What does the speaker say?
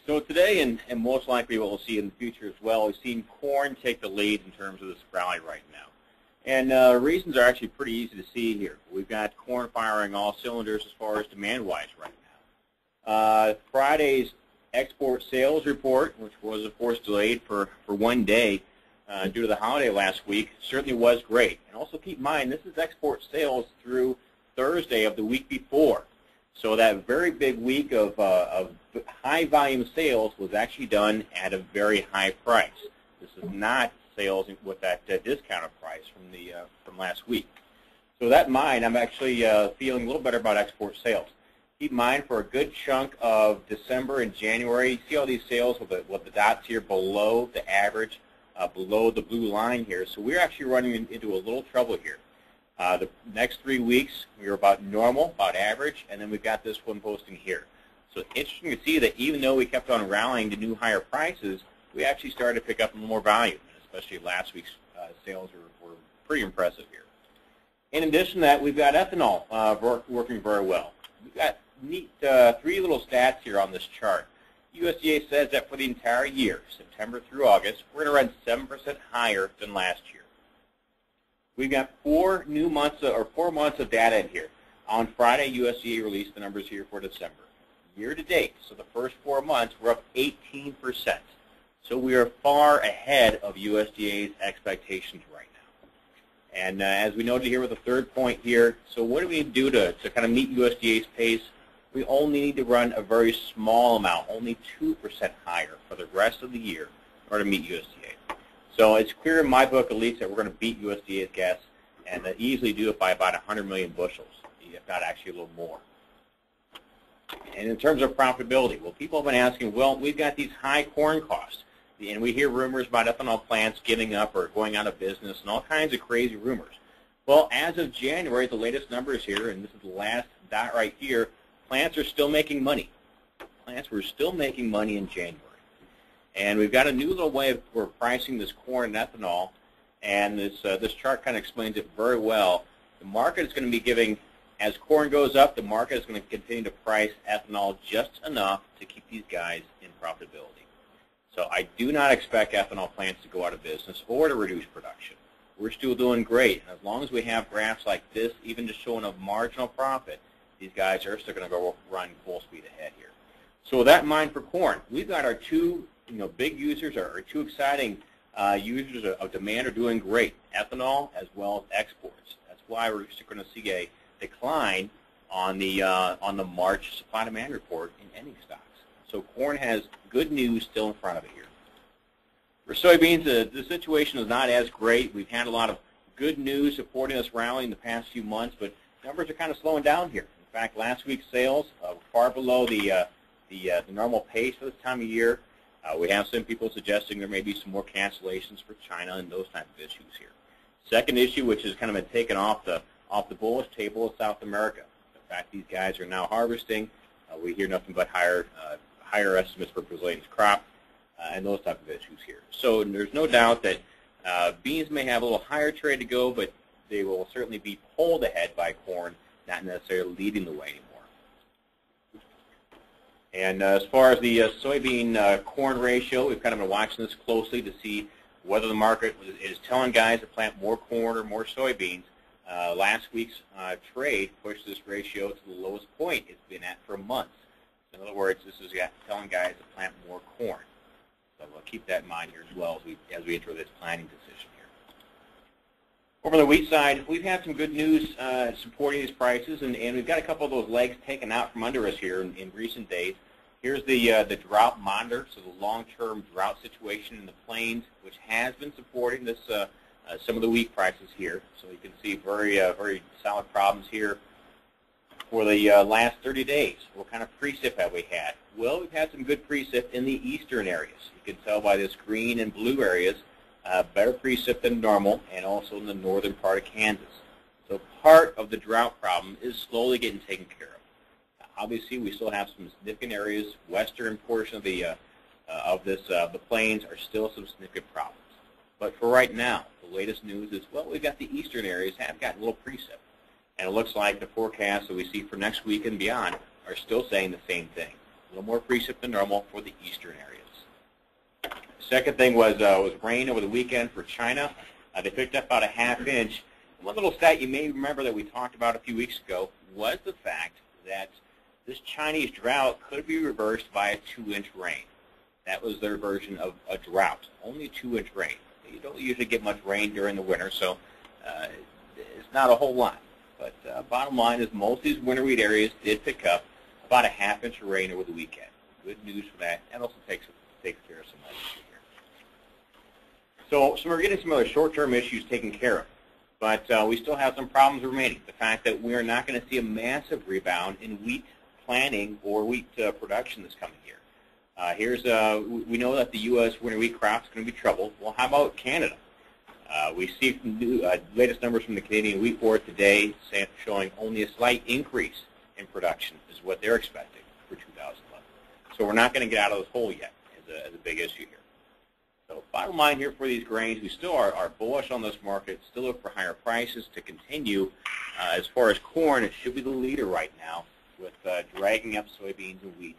So today, and most likely what we'll see in the future as well, we've seen corn take the lead in terms of this rally right now. And reasons are actually pretty easy to see here. We've got corn firing all cylinders as far as demand-wise right now. Friday's export sales report, which was of course delayed for one day due to the holiday last week, certainly was great. And also keep in mind, this is export sales through Thursday of the week before. So that very big week of high volume sales was actually done at a very high price. This is not sales with that discounted price from last week. So that in mind, I'm actually feeling a little better about export sales. Keep in mind, for a good chunk of December and January, you see all these sales with the dots here below the average, below the blue line here. So we're actually running into a little trouble here. The next 3 weeks, we were about normal, about average, and then we've got this one posting here. So interesting to see that even though we kept on rallying to new higher prices, we actually started to pick up more volume, especially last week's sales were pretty impressive here. In addition to that, we've got ethanol working very well. We've got neat 3 little stats here on this chart. USDA says that for the entire year, September through August, we're going to run 7% higher than last year. We've got 4 months of data in here. On Friday, USDA released the numbers here for December. Year to date, so the first 4 months, we're up 18%. So we are far ahead of USDA's expectations right now. And as we noted here with the third point here, so what do we need to do to kind of meet USDA's pace? We only need to run a very small amount, only 2% higher for the rest of the year in order to meet USDA. So it's clear in my book, at least, that we're going to beat USDA's guess and easily do it by about 100 million bushels, if not actually a little more. And in terms of profitability, well, people have been asking, well, we've got these high corn costs, and we hear rumors about ethanol plants giving up or going out of business and all kinds of crazy rumors. Well, as of January, the latest numbers here, and this is the last dot right here, plants are still making money. Plants were still making money in January. And we've got a new little way for pricing this corn and ethanol, and this chart kind of explains it very well. The market is going to be giving, as corn goes up, the market is going to continue to price ethanol just enough to keep these guys in profitability. So I do not expect ethanol plants to go out of business or to reduce production. We're still doing great, and as long as we have graphs like this, even just showing a marginal profit, these guys are still going to go run full speed ahead here. So with that in mind for corn, we've got our 2 big users, or 2 exciting users of demand are doing great, ethanol as well as exports. That's why we're going to see a decline on the March supply-demand report in ending stocks. So corn has good news still in front of it here. For soybeans, the situation is not as great. We've had a lot of good news supporting this rally in the past few months, but numbers are kind of slowing down here. In fact, last week's sales were far below the normal pace for this time of year. We have some people suggesting there may be some more cancellations for China and those type of issues here. Second issue, which has kind of been taken off the bullish table, is South America. The fact these guys are now harvesting, we hear nothing but higher estimates for Brazilian's crop and those type of issues here. So there's no doubt that beans may have a little higher trade to go, but they will certainly be pulled ahead by corn, not necessarily leading the way anymore. And as far as the soybean-corn ratio, we've kind of been watching this closely to see whether the market is telling guys to plant more corn or more soybeans. Last week's trade pushed this ratio to the lowest point it's been at for months. In other words, this is telling guys to plant more corn. So we'll keep that in mind here as well as we enter this planning decision here. Over on the wheat side, we've had some good news supporting these prices, and we've got a couple of those legs taken out from under us here in recent days. Here's the drought monitor, so the long-term drought situation in the plains, which has been supporting this some of the wheat prices here. So you can see very solid problems here for the last 30 days. What kind of precip have we had? Well, we've had some good precip in the eastern areas. You can tell by this green and blue areas, better precip than normal, and also in the northern part of Kansas. So part of the drought problem is slowly getting taken care of. Obviously, we still have some significant areas. Western portion of the plains are still some significant problems. But for right now, the latest news is, well, we've got the eastern areas have gotten a little precip. And it looks like the forecasts that we see for next week and beyond are still saying the same thing. little more precip than normal for the eastern areas. Second thing was rain over the weekend for China. They picked up about a ½ inch. One little stat you may remember that we talked about a few weeks ago was the fact that this Chinese drought could be reversed by a 2-inch rain. That was their version of a drought, only 2-inch rain. You don't usually get much rain during the winter, so it's not a whole lot. But bottom line is most of these winter wheat areas did pick up about a ½ inch of rain over the weekend. Good news for that. And also takes care of some other issues here. So we're getting some other short-term issues taken care of. But we still have some problems remaining. The fact that we are not going to see a massive rebound in wheat planting or wheat production this coming year. We know that the U.S. winter wheat crop is going to be troubled. Well, how about Canada? We see latest numbers from the Canadian Wheat Board today showing only a slight increase in production is what they're expecting for 2011. So we're not going to get out of this hole yet as a big issue here. So bottom line here for these grains, we still are bullish on this market, still look for higher prices to continue. As far as corn, it should be the leader right now with dragging up soybeans and wheat